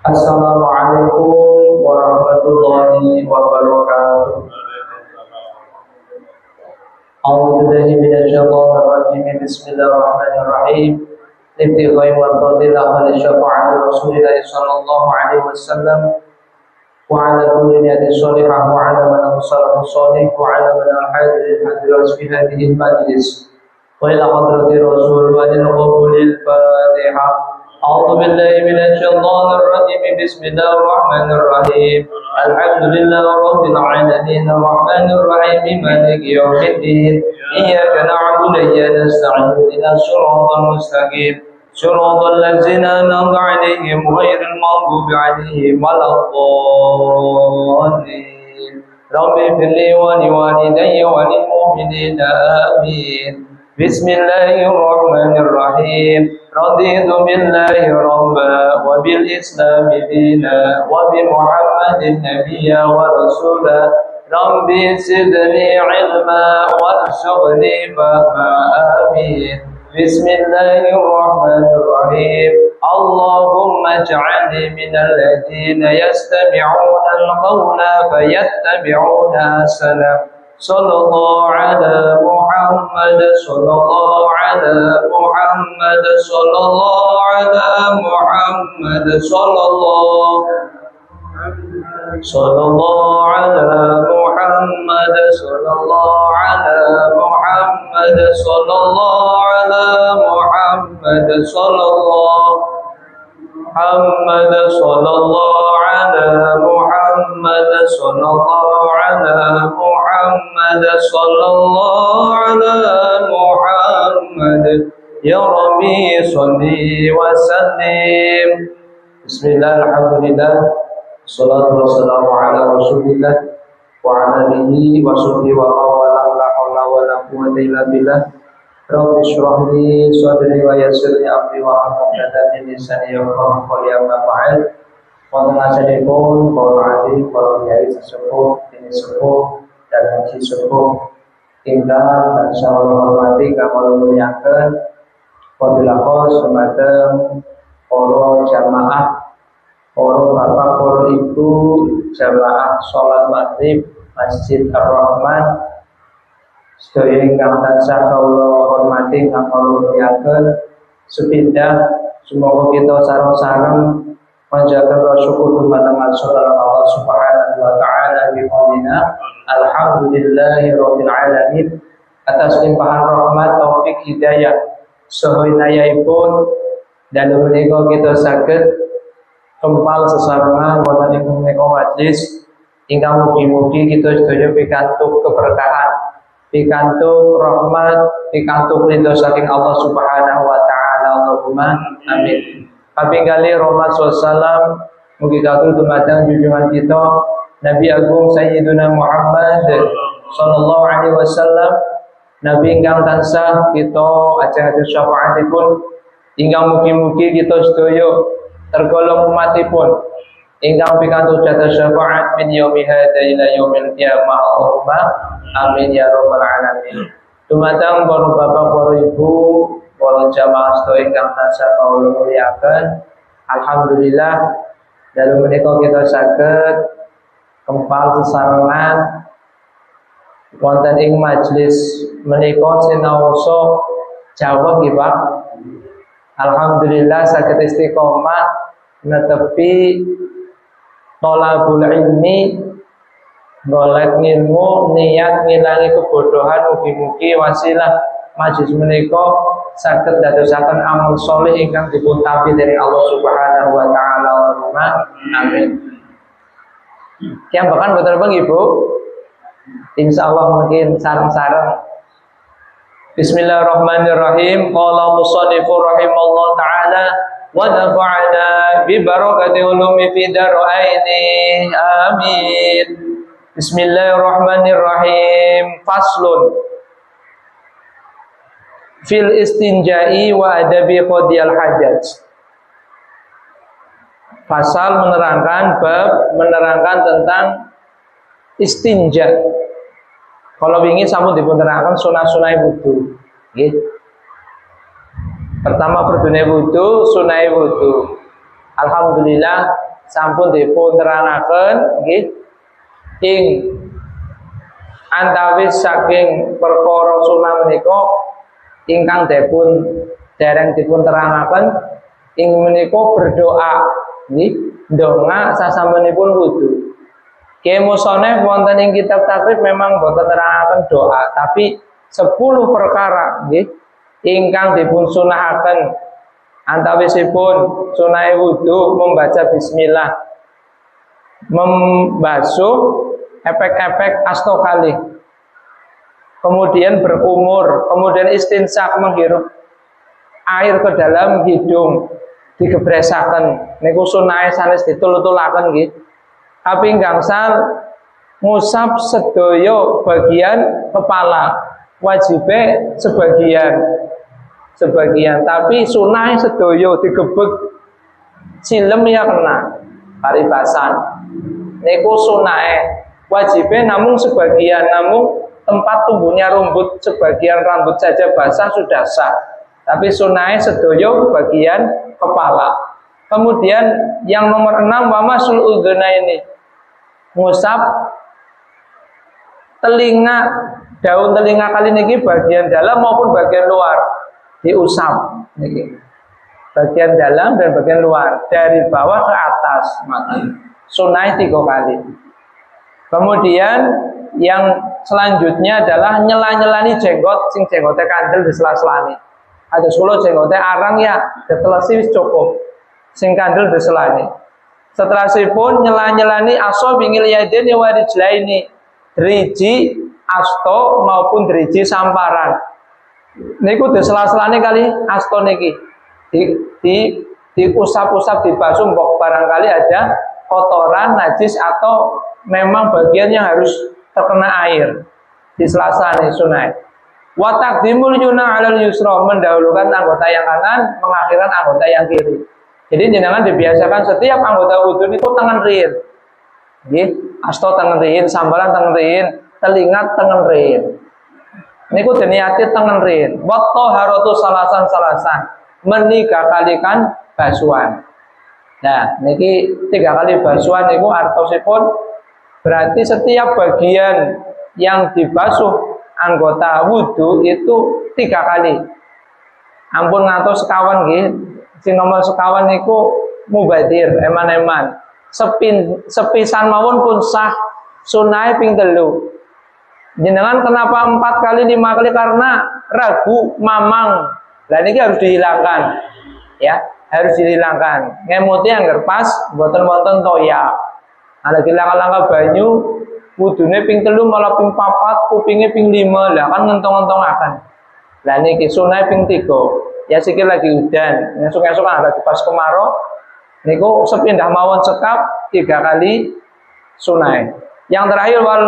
Assalamualaikum warahmatullahi wabarakatuh. A'udzu billahi minasyaitonir rajim. Bismillahirrahmanirrahim. Ibtighai mardatillah wa syafa'ati Rasulillah sallallahu alaihi wasallam wa ala kulli niyatin shalihah wa ala man salafu shalih wa ala man al-hadir fi hadhihi al-majlis wa ila hadrati Rasul wa ila qabulil Fatihah. أعوذ بالله من الشيطان الرجيم بسم الله الرحمن الرحيم الحمد لله رب العالمين الرحمن الرحيم مالك يوم الدين إياك نعبد وإياك نستعين اهدنا الصراط المستقيم صراط الذين أنعمت عليهم غير المغضوب عليهم ولا الضالين رب اغفر لي ولوالدي وللمؤمنين آمين بسم الله الرحمن الرحيم رضيت بالله ربا وبالإسلام دينا وبمحمد نبيا ورسولا ربي زدني علما وارزقني فهما آمين بسم الله الرحمن الرحيم اللهم اجعلني من الذين يستمعون القول فيتبعون أحسنه صلى الله على محمد صلى الله على محمد صلى الله على محمد صلى الله على محمد صلى الله على محمد صلى الله على محمد صلى الله محمد صلى الله على محمد صلى الله على محمد صلى الله على محمد يا ربي صل وسلم بسم الله الحمد لله والصلاة والسلام على رسول الله وعلى آله وصحبه ومن لا حول ولا قوة إلا بالله Rabbi shrah li sadri wa yassir li amri wa hlul 'uqdatam min lisani yafqahu qawli amma ba'd. Wonten asalipun para adik, para kiai sesepuh, ini sepuh dan haji sepuh ingkang tansah hormati kawula muliaken wabillahi khos dumateng para jamaah, para bapak, para ibu jamaah salat maghrib Masjid Ar-Rahman. Sedaya ingkang tansah kawula hormati ingkang kawula muliaken, sepindah semoga kita sareng-sareng panjatkan syukur dumateng Allah Subhanahu wa taala bi qaulina alhamdulillahirabbil alamin atas limpahan rahmat taufik hidayah saha inayaipun dalem menika kita saged kempal sesarengan wonten ing menika majelis ingkang mugi-mugi kita sedaya pikantuk keberkahan, pikantuk rahmat, pikantuk ridho saking Allah Subhanahu wa taala. Allahumma amin. Kapinggali rahmat wassalam mugi katur dumateng junjungan kita Nabi Agung Sayyiduna Muhammad sallallahu alaihi wasallam, nabi ingkang tansah kita ajeng-ajeng syafaatipun, ingkang mugi-mugi kita sedaya tergolong umatipun ingkang pikantuk jatah syafaat min yaumi hadza ila yaumil qiyamah. Allahumma amin ya rabbal alamin. Dumateng para bapak, para ibu, para jamaah sedaya ingkang tansah kawula muliaken, alhamdulillah dalem menika kita saged kempal sesarengan wonten ing majelis menika sinaosa jawab nggih Pak. Alhamdulillah saged istiqomah netepi thalabul ilmi, golek ilmu, niat ngilangi kebodohan. Mugi-mugi wasilah majelis menika saged dadosaken amal soleh ingkang dipuntapi dari Allah Subhanahu wa taala. Allahumma amin. Yang bahkan betul Bang Ibu, insyaallah mungkin sareng-sareng. Bismillahirrahmanirrahim. Qala musannifur rahimallahu taala wa nafa'ana bi barakati ulumi fid daraini amin. Bismillahirrahmanirrahim. Faslun fil istinja'i wa adabi qadiyal hajat. Pasal menerangkan, bab menerangkan tentang istinja. Kalau wingi sampun dipunteraken sunah-sunah wudu. Nggih. Pertama fardune wudu, sunah wudu. Alhamdulillah sampun dipun terangaken nggih ing antawis saking perkara sunah menika ingkang dereng dipun terangaken ing menika berdoa nggih ndonga sasampunipun wudu. Kemusone wonten ing kitab takrib memang boten terangaken doa, tapi 10 perkara nggih ingkang dipun sunahaken antawisipun sunai wudu membaca bismillah, membasuh efek-efek astokali, kemudian berkumur, kemudian istinsak menghirup air ke dalam hidung digebresaken niku sunai sanes ditul-tulaken nggih. Kaping gangsal ngusap sedaya bagian kepala, wajibe sebagian tapi sunai sedaya digebek silem ya kena paribasan niku sunai, wajibe namung sebagian, namung tempat tumbuhnya rambut sebagian rambut saja basah sudah sah, tapi sunai sedaya bagian kepala. Kemudian yang nomor 6 wa masul udhunaini, ngusap telinga, daun telinga kali niki bagian dalam maupun bagian luar diusap niki, bagian dalam dan bagian luar dari bawah ke atas mati sunai 3 kali. Kemudian yang selanjutnya adalah nyela-nyelani jenggot sing jenggote kandel di sela-selani. Ada 10 jenggote arang ya ditelesi wis cukup, sing kandel di selani. Setelah sipun nyela-nyelani aso bingil yadin wa rijlaini, driji asto maupun driji samparan niku disela-selane kali asto niki diusap-usap dibasuh mbok barangkali ada kotoran najis atau memang bagian yang harus terkena air disela-selane sunai. Wa taqdimul yumna 'alal yusra, mendahulukan anggota yang kanan mengakhirkan anggota yang kiri. Jadi jenengan dibiasakan setiap anggota wudu itu tangan riyin. Nggih, asto tangan riyin, sambalan tangan riyin, telinga tangan riyin. Niku diniati tangan riyin. Wa thaharatu salasan, menika kalikan basuhan. Nah, niki 3 kali basuhan niku artosipun berarti setiap bagian yang dibasuh anggota wudu itu 3 kali. Ampun ngantos sekawan nggih. Sing nomor sekawan niku mubadir, eman-eman. Sepisan mawon pun sah, sunai ping 3. Jenengan kenapa 4 kali 5 kali? Karena ragu mamang. Lah niki harus dihilangkan. Ya, harus dihilangkan. Ngemuti anggar pas boten-boten toya. Ada langkah-langkah banyu wudune ping 3 malah ping 4, kupinge ping 5. Lah kan ngentong-ngentongaken. Lah niki sunai ping 3. Ya sikil lagi udan, esuk-esuk ada pas kemarau niku sepindah mawon sekap 3 kali sunai. Yang terakhir wal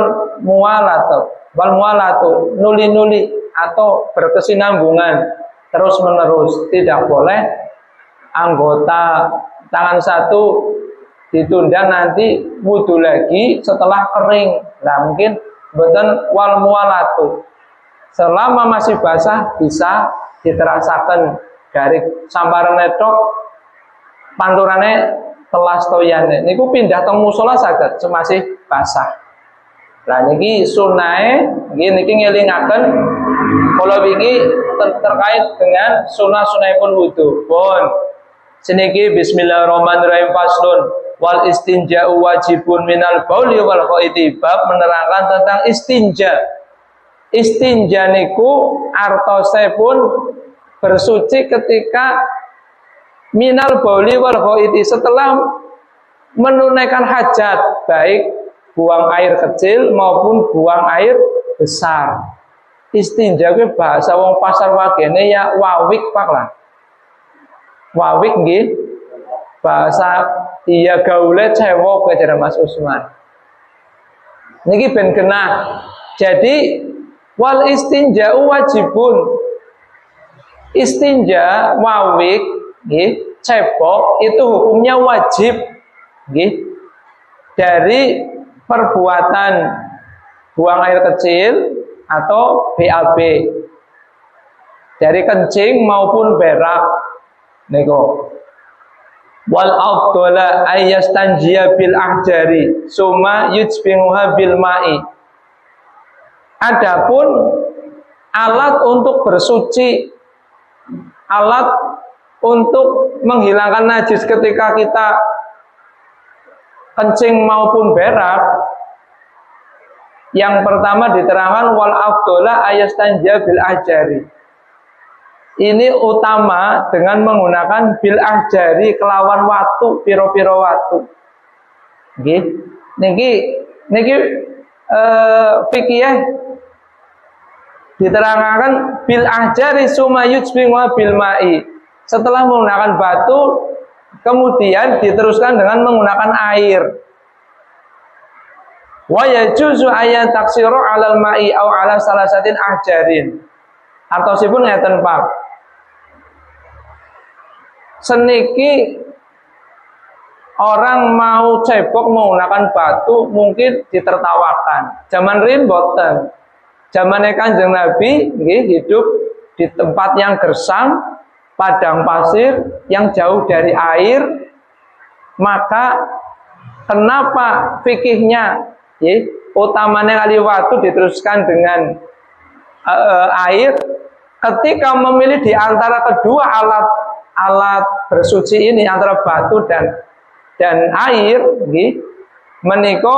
mualatu nuli-nuli atau berkesinambungan terus menerus, tidak boleh anggota tangan satu ditunda nanti wudu lagi setelah kering. Nah mungkin boten wal mualatu selama masih basah bisa diterasakan dari sambaran netok panturane telas toyane niku pindah teng musala saged semasih basah. Lah niki sunahe niki ngelingaken kula wingi terkait dengan sunah-sunahipun wudu. Pun seniki bismillahirrahmanirrahim faslun wal istinja'u wajibun minal bauli wal qaidi, bab menerangkan tentang istinja. Istinja niku artosipun bersuci ketika minal bauli wal ghaiti, setelah menunaikan hajat, baik buang air kecil maupun buang air besar. Istinja kuwi bahasa wong pasar wagene ya wawik pak lah. Wawik nggih. Bahasa iya gaule cewek kaya Mas Usman. Niki ben genah. Jadi wal istinja'u wajibun. Istinja wawik nggih, cebok itu hukumnya wajib nggih. Dari perbuatan buang air kecil atau BAB. Dari kencing maupun berak niku. Wal afdala ayastanjiya bil ahjari summa yujbihuha bil ma'i. Adapun alat untuk bersuci, alat untuk menghilangkan najis ketika kita kencing maupun berak, yang pertama diterangkan wal afdala ayastanjiya bil ahjari. Ini utama dengan menggunakan bil ahjari kelawan watu, piro-piro watu. Niki fikih diterangkan bil ahjari summa yujbihuha bil ma'i. Setelah menggunakan batu, kemudian diteruskan dengan menggunakan air. Wa yajuzu ayat taksiru 'alal ma'i au 'ala salasatin ahjarin. Artosipun ngeten Pak. Seniki orang mau cebok menggunakan batu mungkin ditertawakan. Zaman riyin boten. Zamane Kanjeng Nabi hidup di tempat yang gersang, padang pasir yang jauh dari air. Maka kenapa fikihnya utamanya kali watu diteruskan dengan air? Ketika memilih di antara kedua alat bersuci ini, antara batu dan air, meniko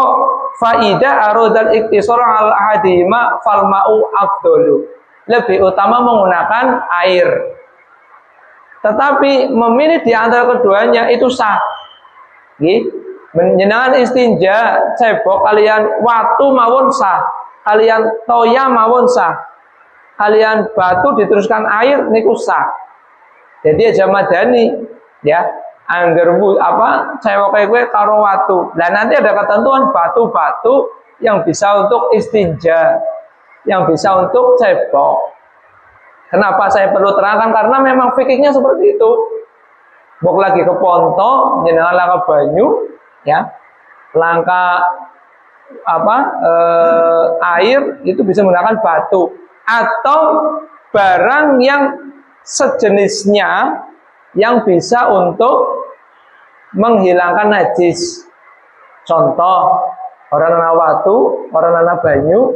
faida arodal iktisar al ahadima fal ma'u afdolu, lebih utama menggunakan air. Tetapi memilih di antara keduanya itu sah. Menyenangan istinja cebok kalian watu mawon sah, kalian toya mawon sah, kalian batu diteruskan air niku sah. Jadi aja madani ya, angger cewek gue karo watu. Dan nanti ada ketentuan batu-batu yang bisa untuk istinja, yang bisa untuk cebok. Kenapa saya perlu terangkan? Karena memang fikihnya seperti itu. Bok lagi ke ponto, jenengan langka banyu, ya, langka air itu bisa menggunakan batu atau barang yang sejenisnya yang bisa untuk menghilangkan najis. Contoh, orang nana watu, orang nana banyu.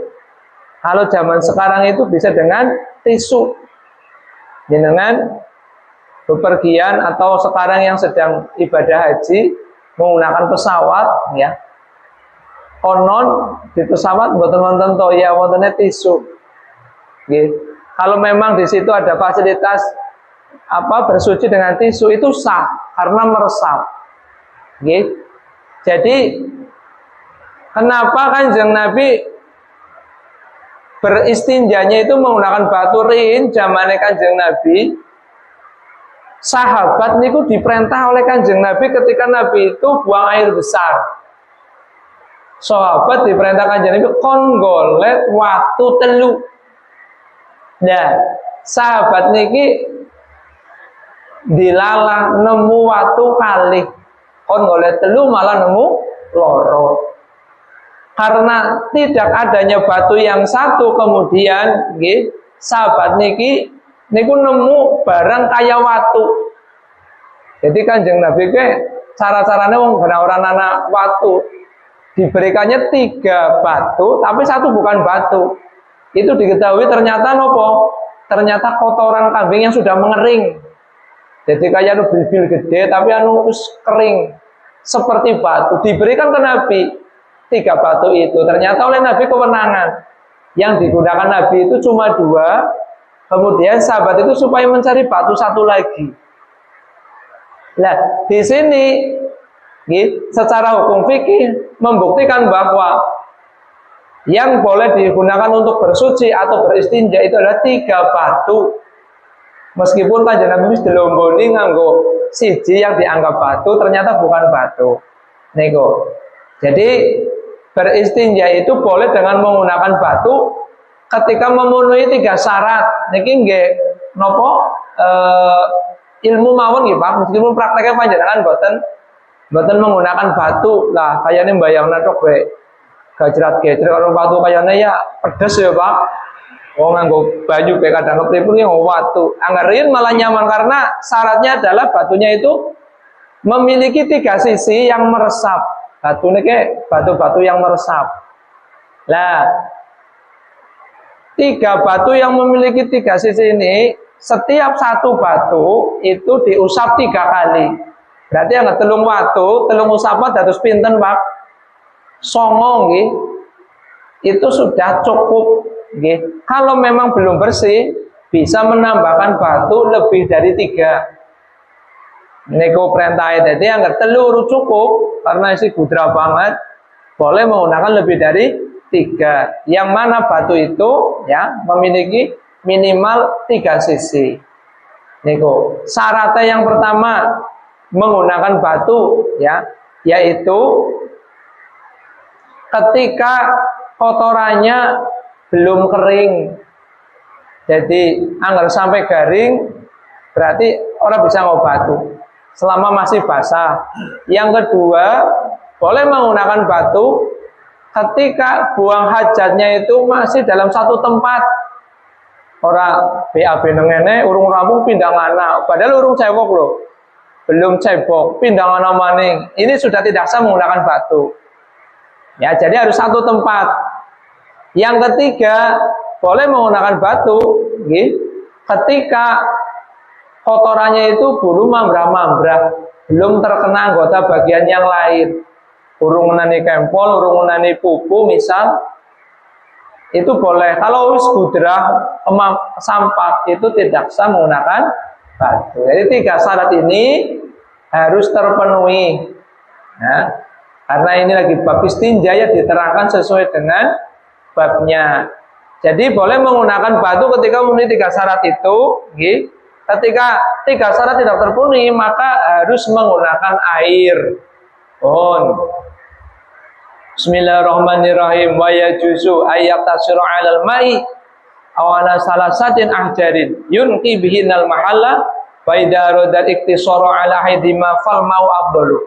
Kalau zaman sekarang itu bisa dengan tisu. Dengan bepergian atau sekarang yang sedang ibadah haji menggunakan pesawat, ya. Konon di pesawat mboten wonten toya, wontennya tisu. Gitu. Kalau memang di situ ada fasilitas bersuci dengan tisu itu sah karena meresap. Gitu. Jadi kenapa Kanjeng Nabi beristinjanya itu menggunakan batu rin zamannya Kanjeng Nabi? Sahabat niku diperintah oleh Kanjeng Nabi ketika Nabi itu buang air besar. Sahabat diperintah Kanjeng Nabi kon golet watu telu. Nah, sahabat niki dilalah nemu watu kali, kon golek telu malah nemu loro. Karena tidak adanya batu yang satu, kemudian sahabat niki niku nemu barang kaya watu. Jadi Kanjeng Nabi cara-caranya wong orang anak watu diberikannya 3 batu, tapi satu bukan batu. Itu diketahui ternyata nopo? Ternyata kotoran kambing yang sudah mengering. Jadi kayak bil gede tapi terus kering seperti batu. Diberikan ke Nabi 3 batu itu. Ternyata oleh Nabi kewenangan. Yang digunakan Nabi itu cuma 2. Kemudian sahabat itu supaya mencari batu satu lagi. Nah, di sini secara hukum fikih membuktikan bahwa yang boleh digunakan untuk bersuci atau beristinja itu adalah 3 batu. Meskipun Kanjeng Nabi wis dilomboni nganggo siji yang dianggap batu, ternyata bukan batu. Nego. Jadi beristinja itu boleh dengan menggunakan batu ketika memenuhi 3 syarat. Niki nggih napa ilmu mawon nggih Pak, meskipun prakteknya panjenengan boten menggunakan batu. Lah kayane mbayangna tok bae gajrat-gajrat kalau batu kayaknya ya pedes ya Pak. Oh nganggo banyu kayak kadang kepripun yang watu. Anggerin malah nyaman karena syaratnya adalah batunya itu memiliki tiga sisi yang meresap. Batu ini batu-batu yang meresap. Lah, tiga batu yang memiliki tiga sisi ini, setiap satu batu itu diusap 3 kali. Berarti yang telung watu, telung usapan dados pinten, Pak? 9 nggih. Itu sudah cukup nggih. Kalau memang belum bersih, bisa menambahkan batu lebih dari 3. Niku perintah jadi yang telur cukup karena isi gudra banget, boleh menggunakan lebih dari 3. Yang mana batu itu ya memiliki minimal 3 sisi. Niku syaratnya yang pertama menggunakan batu ya, yaitu ketika kotorannya belum kering. Jadi anggar sampai garing berarti orang bisa ngobatu selama masih basah. Yang kedua, boleh menggunakan batu ketika buang hajatnya itu masih dalam satu tempat. Orang BAB nengene urung rampung pindah ngana, padahal urung cebok loh. Belum cebok, pindah ngana maning. Ini sudah tidak sah menggunakan batu. Ya, jadi harus satu tempat. Yang ketiga, boleh menggunakan batu gitu, ketika kotorannya itu belum mambrah-mambrah, belum terkena anggota bagian yang lain. Urung menani kempol, urung menani pupu misal, itu boleh. Kalau wis gudrah sampah itu tidak sah menggunakan batu. Jadi 3 syarat ini harus terpenuhi. Nah, karena ini lagi bab istinja ya, diterangkan sesuai dengan babnya. Jadi boleh menggunakan batu ketika memenuhi 3 syarat itu. Gitu. Ketika 3 syarat tidak terpenuhi, maka harus menggunakan air. Bismillahirrahmanirrahim. Wa yajuzu ayyaqtasiru 'alal ma'i aw 'ala salasatin ahjarin yunqi bihinal mahalla wa idza radal iktisaru 'ala haidima fal ma'u afdalu.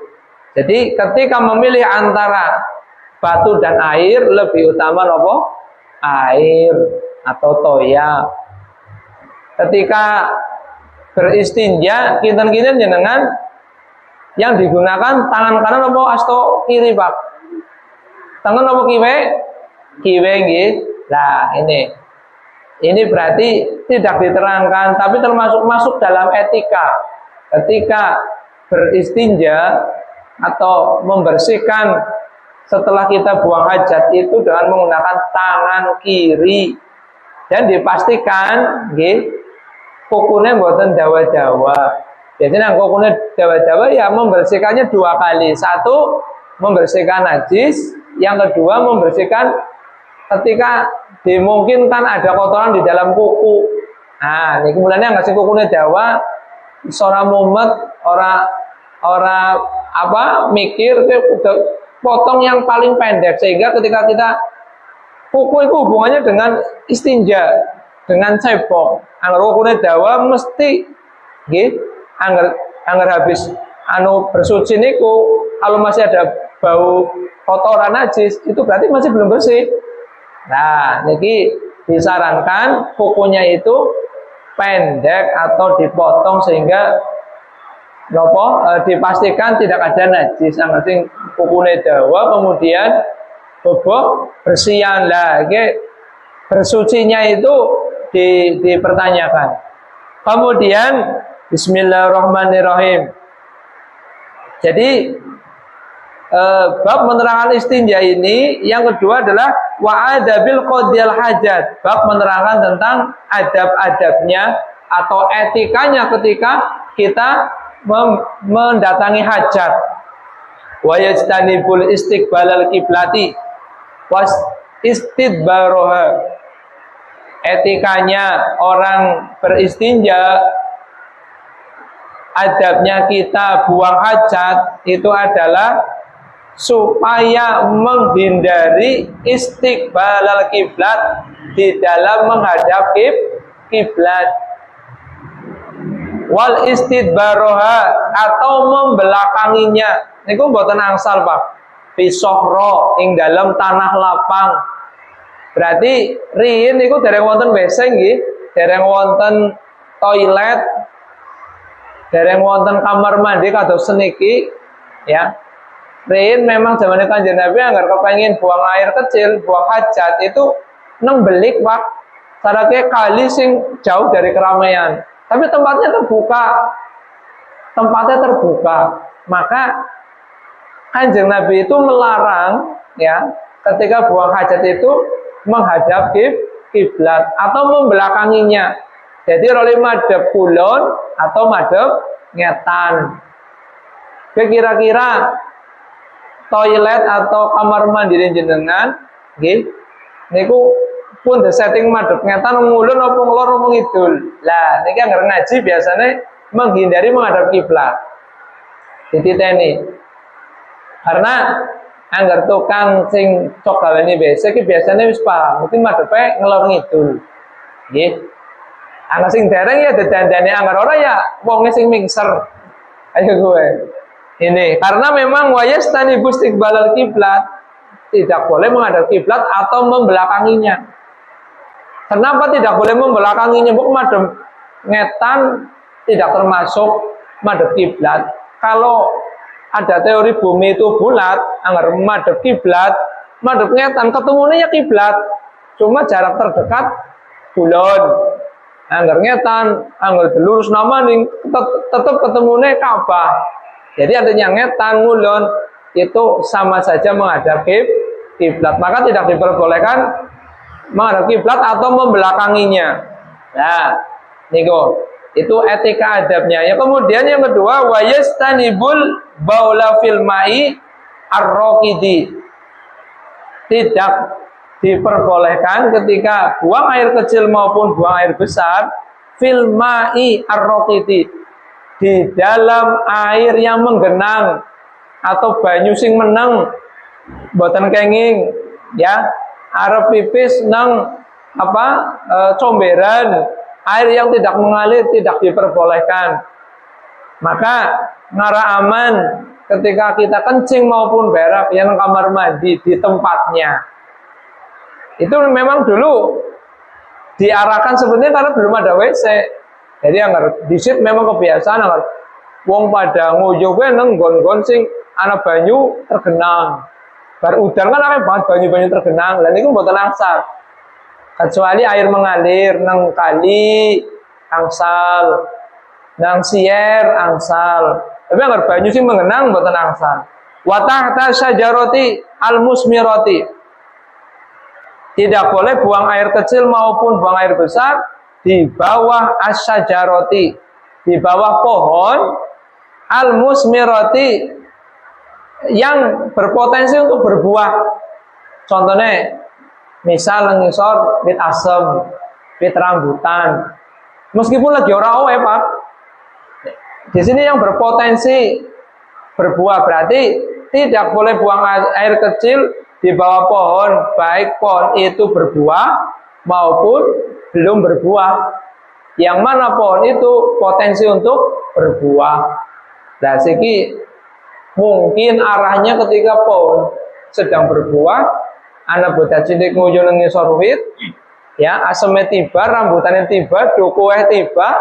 Jadi ketika memilih antara batu dan air, lebih utama apa? Air atau toya. Ketika beristinja, kinten-kinten jenengan yang digunakan tangan kanan apa asto kiri, Pak? Tangan apa kiwe? Kiwe nggih. Nah, ini berarti tidak diterangkan, tapi termasuk masuk dalam etika. Ketika beristinja atau membersihkan setelah kita buang hajat itu dengan menggunakan tangan kiri, dan dipastikan nggih kukunya mboten dawa-dawa. Biasanya kukunya dawa-dawa ya membersihkannya 2 kali. 1 membersihkan najis, yang kedua membersihkan ketika dimungkinkan ada kotoran di dalam kuku. Nah, ini kemudian ngasih kukunya dawa, seorang mumet, orang mikir potong yang paling pendek, sehingga ketika kita kuku itu hubungannya dengan istinja, dengan cebok. Anggar kukunya dawa mesti nggih, anggar habis bersuci niku, kalau masih ada bau kotoran najis, itu berarti masih belum bersih. Nah, niki disarankan kukunya itu pendek atau dipotong sehingga dipastikan tidak ada najis. Anggar sing kukunya dawa kemudian bobok bersihan lah, bersucinya itu dipertanyakan. Kemudian bismillahirrahmanirrahim. Jadi bab menerangkan istinja ini, yang kedua adalah wa'adabil qadiyal hajat. Bab menerangkan tentang adab-adabnya atau etikanya ketika kita mendatangi hajat. Wa yajtanibul istiqbalal kiblati was istidbaroha. Etikanya orang beristinja, adabnya kita buang hajat itu adalah supaya menghindari istiqbalal kiblat, di dalam menghadap kiblat, wal istidbaroha atau membelakanginya. Niku mboten angsal, Pak. Bisohro ing dalam tanah lapang. Berarti riyin niku dereng wonten WC nggih, dereng wonten toilet. dereng wonten kamar mandi kados seniki ya. Riyin memang zaman Kanjeng Nabi anggar kepengin buang air kecil, buang hajat itu neng belik Pak. Sarake kali sing jauh dari keramaian. Tapi tempatnya terbuka. Tempatnya terbuka. Maka Kanjeng Nabi itu melarang ya, ketika buang hajat itu menghadap kiblat atau membelakanginya. Jadi oleh madhep kulon atau madhep ngetan. Kira-kira toilet atau kamar mandi jenengan nggih niku pun setting madhep ngetan ngulon apa nglor apa ngidul. Lah niki anggar ngaji biasanya menghindari menghadap kiblat. Dititeni. Karena anggar tukang sing cok gaweni besok iki biasanya wis paham, mesti madhepe ngelor ngidul. Nggih. Ana sing dereng ya dedandane anggar ora ya wonge sing mingser. Ayo gue. Ini karena memang wayastani istiqbalal kiblat, tidak boleh menghadap kiblat atau membelakanginya. Kenapa tidak boleh membelakanginya? Buk madhep ngetan tidak termasuk madhep kiblat. Kalau ada teori bumi itu bulat, anggar madhep kiblat, madhep ngetan ketemunya ya kiblat. Cuma jarak terdekat kulon. Anggar ngetan, anggar lurus nama ning tetap ketemunya Ka'bah. Jadi artinya ngetan ngulon itu sama saja menghadap kiblat. Maka tidak diperbolehkan menghadap kiblat atau membelakanginya. Nah, niku itu etika adabnya. Ya, kemudian yang kedua wa yastanibul baula fil mai ar-raqidi. Tidak diperbolehkan ketika buang air kecil maupun buang air besar fil mai ar-raqidi, di dalam air yang menggenang atau banyu sing meneng boten kenging ya, arep pipis nang comberan, air yang tidak mengalir tidak diperbolehkan. Maka ngara aman ketika kita kencing maupun berak yang kamar mandi di tempatnya. Itu memang dulu diarahkan sebenarnya karena belum ada WC. Jadi anggar disit memang kebiasaan anggar wong pada nguyuh kuwi nang nggon-nggon sing ana banyu tergenang. Bar udan kan akeh banget banyu-banyu tergenang. Lah niku mboten angsal. Kecuali air mengalir nang kali angsal, nang sier angsal. Tapi anggar banyu sing mengenang mboten angsal. Wa tahta syajarati al-musmirati. Tidak boleh buang air kecil maupun buang air besar di bawah asyajaroti, di bawah pohon al-musmirati yang berpotensi untuk berbuah. Contohnya misal ngisor wit asem, wit rambutan. Meskipun lagi ora owe, Pak. Di sini yang berpotensi berbuah berarti tidak boleh buang air kecil di bawah pohon, baik pohon itu berbuah maupun belum berbuah. Yang mana pohon itu potensi untuk berbuah. Nah, siki mungkin arahnya ketika pohon sedang berbuah, anak bocah cilik nguyu nang ngisor wit, ya, aseme tiba, rambutannya tiba, dukuhe tiba,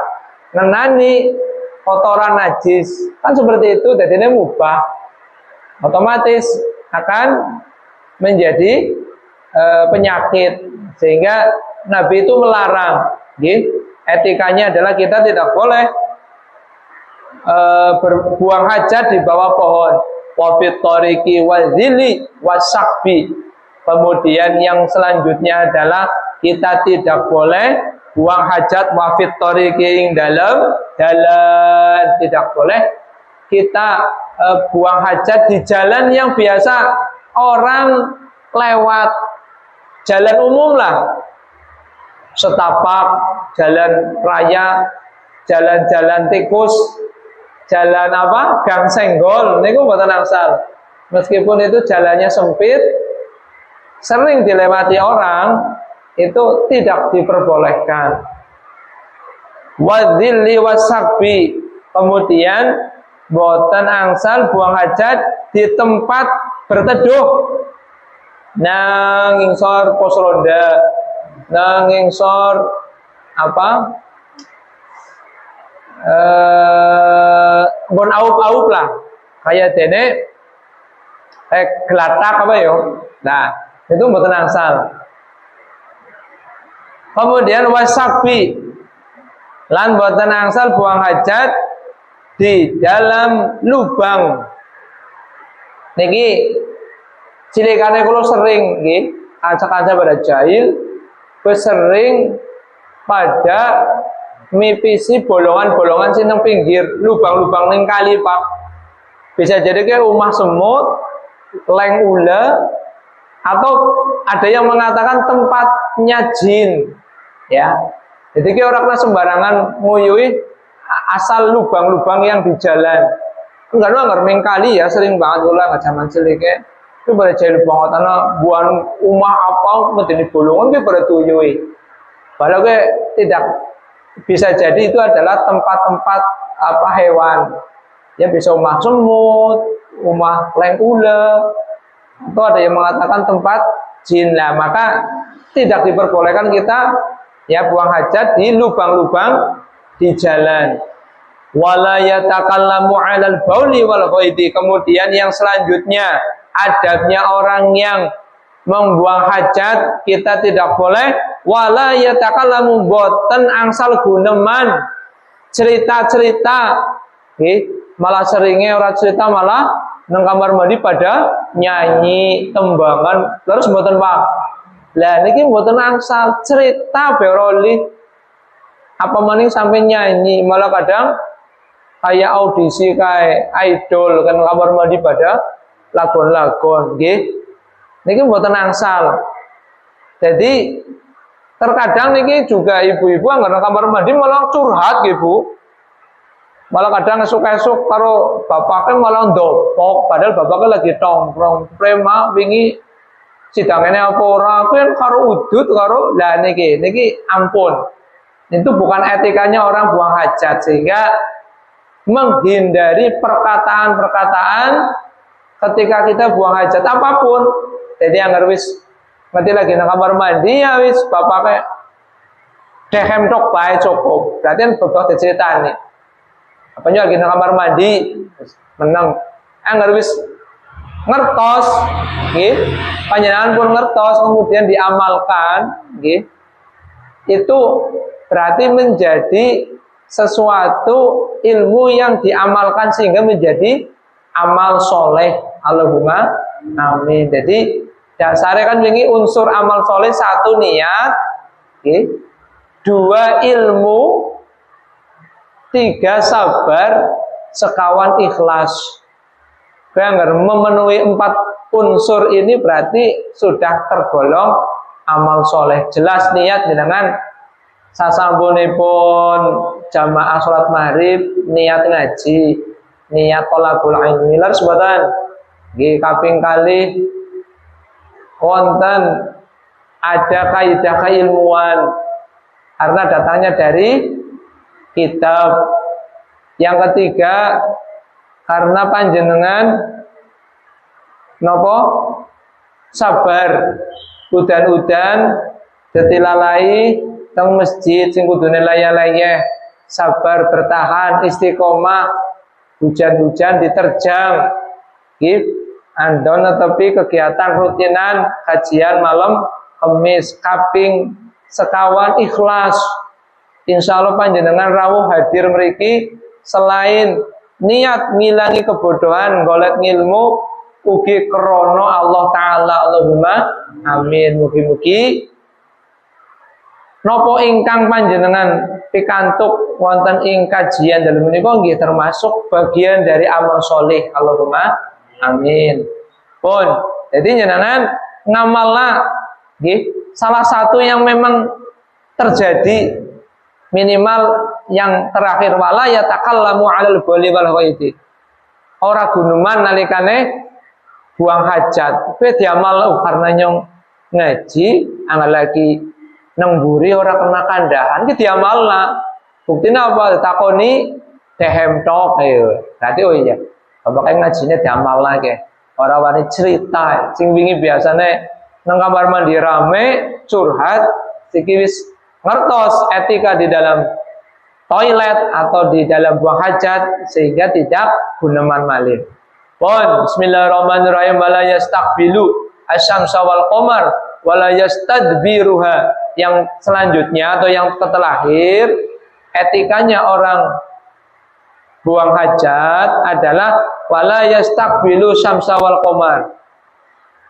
ngenani kotoran najis. Kan seperti itu, dadine mubah. Otomatis akan menjadi penyakit, sehingga Nabi itu melarang. Etikanya adalah kita tidak boleh berbuang hajat di bawah pohon. Wafit toriki wazili wasakbi. Kemudian yang selanjutnya adalah kita tidak boleh buang hajat wafit toriki dalam jalan. Tidak boleh kita buang hajat di jalan yang biasa orang lewat, jalan umum lah, setapak, jalan raya, jalan-jalan tikus, jalan gang senggol, niku mboten angsal. Meskipun itu jalannya sempit, sering dilewati orang, itu tidak diperbolehkan. Wadzilli wasakbi, kemudian mboten angsal buang hajat di tempat berteduh, nang ngisor pos ronda, nang ngisor bon aup lah kayak dene gelatak apa yo. Nah, itu mboten angsal. Kemudian wasabi lan mboten angsal buang hajat di dalam lubang. Niki cilikane kula sering nggih, kanca-kanca pada jahil wis sering pada mipisi bolongan-bolongan sing nang pinggir lubang-lubang ning kali, Pak. Bisa jadi ke rumah semut, leng ula, atau ada yang mengatakan tempatnya jin. Ya. Jadi ke orang sembarangan nguyui asal lubang-lubang yang di jalan. Enggak ngerming kali ya, sering banget ulah nggak zaman cilik ya. Itu pada jahil banget karena buan rumah apa medeni bolongan ke pada tuyui. Padahal ke tidak bisa jadi itu adalah tempat-tempat apa hewan. Ya bisa rumah semut, rumah leng ula, atau ada yang mengatakan tempat jin lah. Maka tidak diperbolehkan kita ya buang hajat di lubang-lubang di jalan. Wala yatakallamu 'alal bauli wal ghaidi. Kemudian yang selanjutnya adabnya orang yang membuang hajat kita tidak boleh wala yatakallamu boten angsal guneman cerita-cerita. Malah seringnya orang cerita malah nang kamar mandi pada nyanyi tembangan terus mboten Pak. Lah niki mboten angsal cerita beroli apa maning sampai nyanyi, malah kadang kayak audisi kayak idol kan kamar mandi pada lagon-lagon nggih. Niki mboten angsal. Jadi terkadang niki juga ibu-ibu anggar kamar mandi malah curhat nggih Bu. Malah kadang esuk-esuk karo bapaknya malah ndopok padahal bapaknya lagi tongkrong. Prema wingi sidangane apa ora kan karo udut karo lah niki ampun. Itu bukan etikanya orang buang hajat, sehingga menghindari perkataan-perkataan ketika kita buang hajat apapun. Jadi yang wis ngerti lagi nang kamar mandi ya wis bapaknya dehem tok bae cukup. Berarti kan bebas diceritani. Apanya lagi nang kamar mandi menang. Wis ngertos nggih. Panjenengan pun ngertos kemudian diamalkan nggih. Itu berarti menjadi sesuatu ilmu yang diamalkan sehingga menjadi amal soleh. Allahumma amin. Jadi dasarnya kan ini unsur amal soleh satu niat, okay. Dua ilmu, tiga sabar, sekawan ikhlas. Agar memenuhi empat unsur ini berarti sudah tergolong amal soleh. Jelas niat dengan sasampunipun jamaah sholat maghrib niat ngaji, niat thalabul ilmi lan sebatan nggih kaping kalih wonten ada kaidah keilmuan karena datangnya dari kitab. Yang ketiga karena panjenengan nopo sabar udan-udan detilalai teng masjid sing kudune layah-layah, sabar bertahan istiqomah hujan-hujan diterjang nggih andon netepi kegiatan rutinan kajian malam Kamis kaping sekawan ikhlas. Insyaallah panjenengan rawuh hadir mriki selain niat ngilangi kebodohan golek ngilmu ugi krono Allah taala. Allahumma amin. Mugi-mugi nopo ingkang panjenengan pikantuk wonten ing kajian dalem menika nggih termasuk bagian dari amal soleh. Allahumma amin. Pun jadi jenengan ngamalna nggih salah satu yang memang terjadi minimal yang terakhir wala ya takallamu 'alal bali wal ghaidi. Ora guneman nalikane buang hajat. Kowe diamal karena nyong ngaji angel lagi nang mburi ora kena kandahan ki diamalna. Buktine apa? Takoni dehem tok ayo. Berarti oh iya. Bapak ngajine diamalna ke. Ora wani cerita sing wingi biasane nang kamar mandi rame curhat siki wis ngertos etika di dalam toilet atau di dalam buang hajat sehingga tidak guneman malih. Pun bismillahirrahmanirrahim, wala yastaqbilu asyamsa wal qamar wala yastadbiruha. Yang selanjutnya atau yang terlahir etikanya orang buang hajat adalah wala yastaqbilu syamsa wal qamar.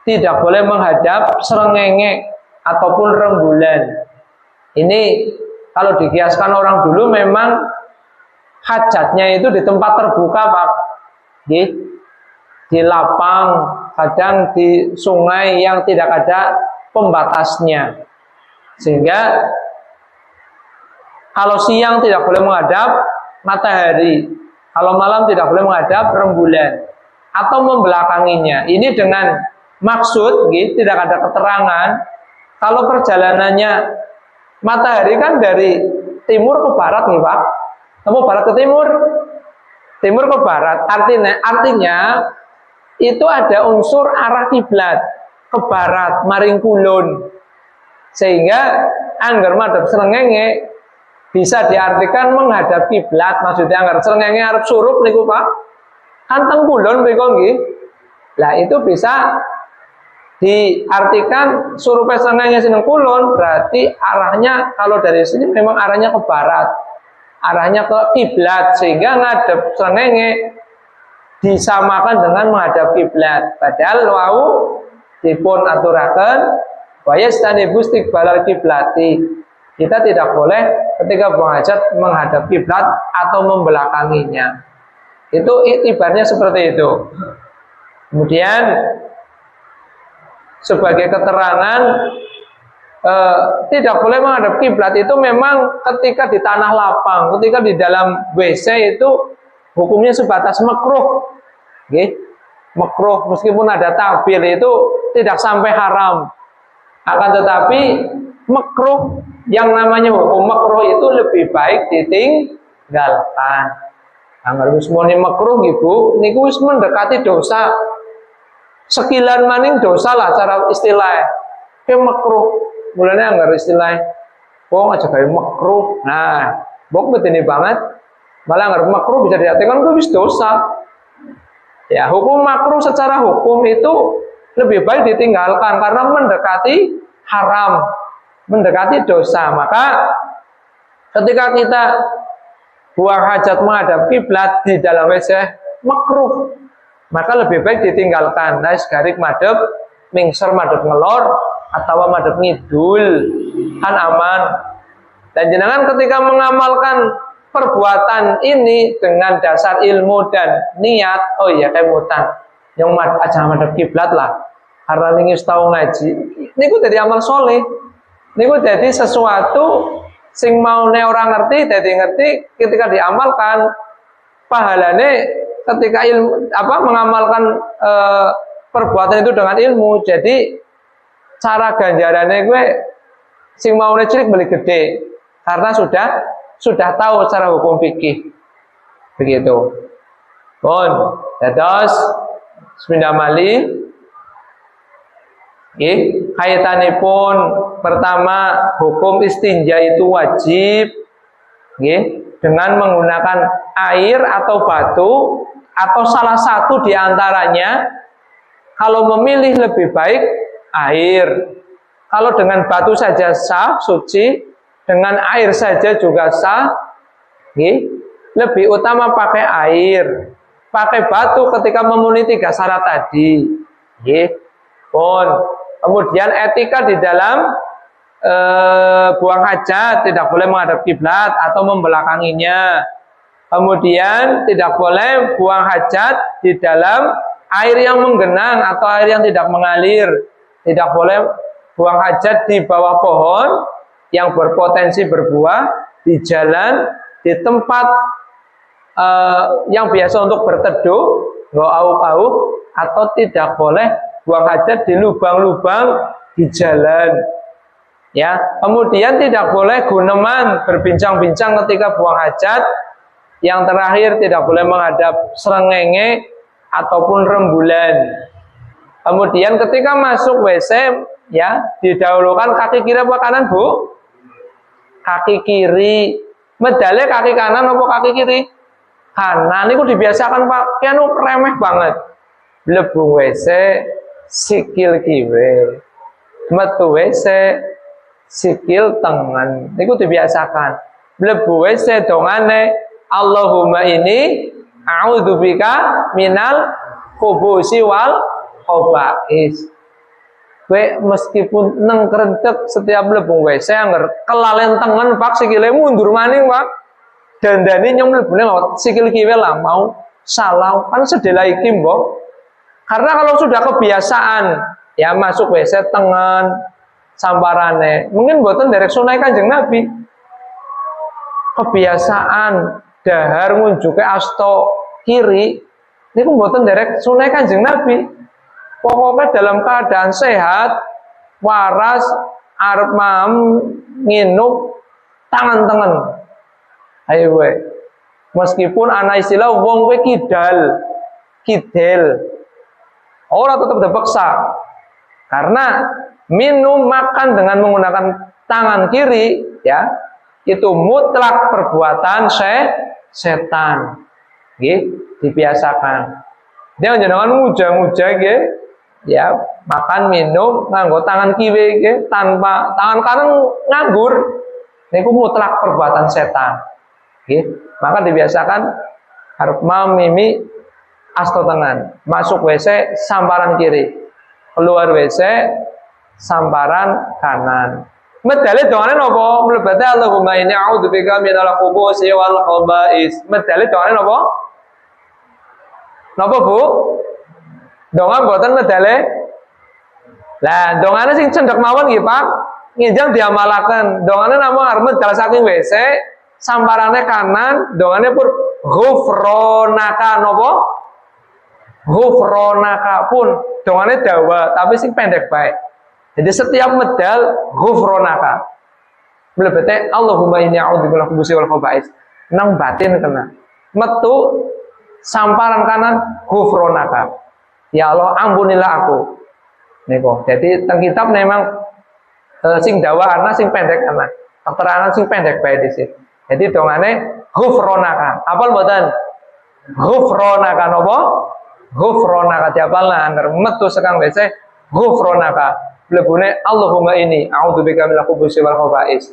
Tidak boleh menghadap srengenge ataupun rembulan. Ini kalau dikiaskan orang dulu memang hajatnya itu di tempat terbuka, Pak. Di lapang, kadang di sungai yang tidak ada pembatasnya. Sehingga kalau siang tidak boleh menghadap matahari, kalau malam tidak boleh menghadap rembulan atau membelakanginya. Ini dengan maksud, tidak ada keterangan. Kalau perjalanannya matahari kan dari timur ke barat nih, Pak. Kamu barat ke timur, timur ke barat. Artinya itu ada unsur arah kiblat ke barat, maring kulon. Sehingga angger madhep srengenge bisa diartikan menghadap kiblat. Maksudnya angger srengenge arep surup niku, Pak. Kan teng kulon mriku nggih. Lah itu bisa diartikan surupe srengenge sineng kulon, berarti arahnya kalau dari sini memang arahnya ke barat, arahnya ke kiblat, sehingga ngadep srengenge disamakan dengan menghadap kiblat. Padahal wau dipun aturaken wa yastanibu istiqbalal kiblati. Kita tidak boleh ketika buang hajat menghadap kiblat atau membelakanginya. Itu itibarnya seperti itu. Kemudian sebagai keterangan tidak boleh menghadap kiblat itu memang ketika di tanah lapang, ketika di dalam WC itu hukumnya sebatas makruh, makruh meskipun ada tabir itu tidak sampai haram. Akan tetapi makruh, yang namanya hukum makruh itu lebih baik ditinggalkan. Angger wis muni makruh Ibu, niku wis mendekati dosa. Sekilan maning dosa lah cara istilah. Kayak makruh. Mulanya anggar istilah. Wong aja kayak makruh. Nah, bok betini banget. Malah anggar makruh bisa diartikan itu wis dosa. Ya, hukum makruh secara hukum itu lebih baik ditinggalkan karena mendekati haram, mendekati dosa. Maka ketika kita buang hajat menghadap kiblat di dalam WC makruh, maka lebih baik ditinggalkan. Nah, garik madhep mingser madhep ngelor atau madhep ngidul kan aman. Dan jenengan ketika mengamalkan perbuatan ini dengan dasar ilmu dan niat, oh iya kayak mutan yang aja madhep kiblat lah karena ningis tahu ngaji, niku jadi amal soleh, niku jadi sesuatu sing maune orang ngerti, jadi ngerti ketika diamalkan pahalane ketika ilmu mengamalkan perbuatan itu dengan ilmu. Jadi cara ganjarannya gue sing mau cilik beli gede karena sudah tahu secara hukum fikih begitu. Pun dados sepindah mali kaitanipun pertama hukum istinja itu wajib dengan menggunakan air atau batu atau salah satu di antaranya. Kalau memilih lebih baik air. Kalau dengan batu saja sah, suci, dengan air saja juga sah. Lebih utama pakai air. Pakai batu ketika memenuhi 3 syarat tadi. Kemudian etika di dalam buang hajat, tidak boleh menghadap kiblat atau membelakanginya. Kemudian tidak boleh buang hajat di dalam air yang menggenang atau air yang tidak mengalir. Tidak boleh buang hajat di bawah pohon yang berpotensi berbuah, di jalan, di tempat yang biasa untuk berteduh, ngau-au, atau tidak boleh buang hajat di lubang-lubang di jalan. Ya, kemudian tidak boleh guneman berbincang-bincang ketika buang hajat. Yang terakhir tidak boleh menghadap srengenge ataupun rembulan. Kemudian ketika masuk WC, ya didahulukan kaki kiri apa kanan, Bu? Kaki kiri. Medale kaki kanan apa kaki kiri? Kanan. Niku dibiasakan Pak. Kianu remeh banget. Mlebu WC sikil kiwe. Metu WC sikil tengen. Niku dibiasakan. Mlebu WC dongane Allahumma ini a'udzubika minal khubusi wal khaba'is. Kowe meskipun neng kerentek setiap mlebu WC angger kelalen tengen Pak sikile mundur maning Pak. Dandani nyong mlebune sikil kiwe lah mau salah kan sedela iki mbok. Karena kalau sudah kebiasaan ya masuk WC tengen samparane, mungkin mboten derek sunai Kanjeng Nabi. Kebiasaan dahar ngunjuke asto kiri niku mboten derek sunai Kanjeng Nabi. Pokoknya dalam keadaan sehat, waras, arep mam, nginuk, tangan-tangan. Ayo we. Meskipun ana istilah wong kowe kidel. Ora tetap dipaksa. Karena minum makan dengan menggunakan tangan kiri ya, itu mutlak perbuatan setan. Nggih, dibiasakan. Dia jangan muja-muja nggih. Ya, makan minum nganggo tangan kiri tanpa tangan kanan nganggur. Niku mutlak perbuatan setan. Nggih, maka dibiasakan harus mimi asto tangan. Masuk WC samparan kiri. Keluar WC samparan kanan. Medale dongane napa? Mlebate Allahumma inni a'udzubika minal khubuthi wal khaba'is. Medale dongane napa? Napa, Bu? Dongan mboten medale. Lah, dongane sing cendhek mawon nggih, Pak. Nginjang diamalaken. Dongane namung arep medal saking WC, samparane kanan, dongane pun ghufronaka napa? Ghufronaka pun dongane dawa, tapi sing pendek bae. Jadi setiap medal ghufronaka. Mlebete Allahumma inni a'udzubika minal khubuthi wal khaba'is. Nang batin kena. Metu samparan kanan ghufronaka. Ya Allah ampunilah aku. Niku. Jadi teng kitab memang sing dawa ana sing pendek ana. Keterangan sing pendek bae dhisik. Jadi dongane ghufronaka. Apal mboten? Ghufronaka napa? Ghufronaka diapalna angger metu sekang WC ghufronaka. Mlebune Allahumma ini a'udzubika minal khubuthi wal khaba'is.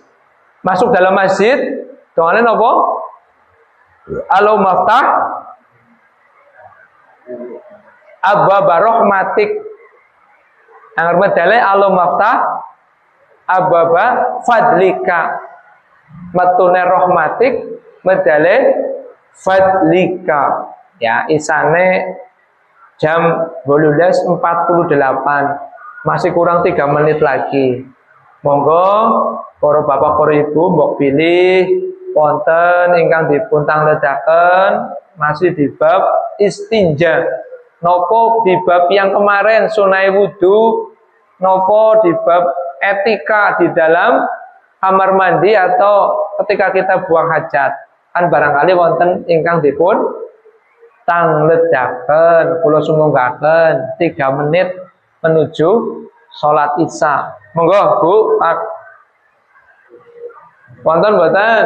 Masuk dalam masjid dongane napa? Allahu maftah abwaba rahmatik. Angger medale Allahu maftah abwaba fadlika. Metune rahmatik medale fadlika. Ya, isane jam 12.48. Masih kurang 3 menit lagi. Monggo para bapak para ibu mbok pilih wonten ingkang dipun tangledaken masih di bab istinja. Nopo di bab yang kemarin sunai wudu, nopo di bab etika di dalam kamar mandi atau ketika kita buang hajat. Kan barangkali wonten ingkang dipun tangledaken, kula sumanggaken 3 menit menuju sholat isya. Monggo Bu, Pak. Wonten mboten?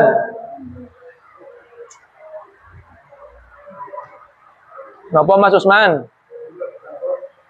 Napa Mas Usman?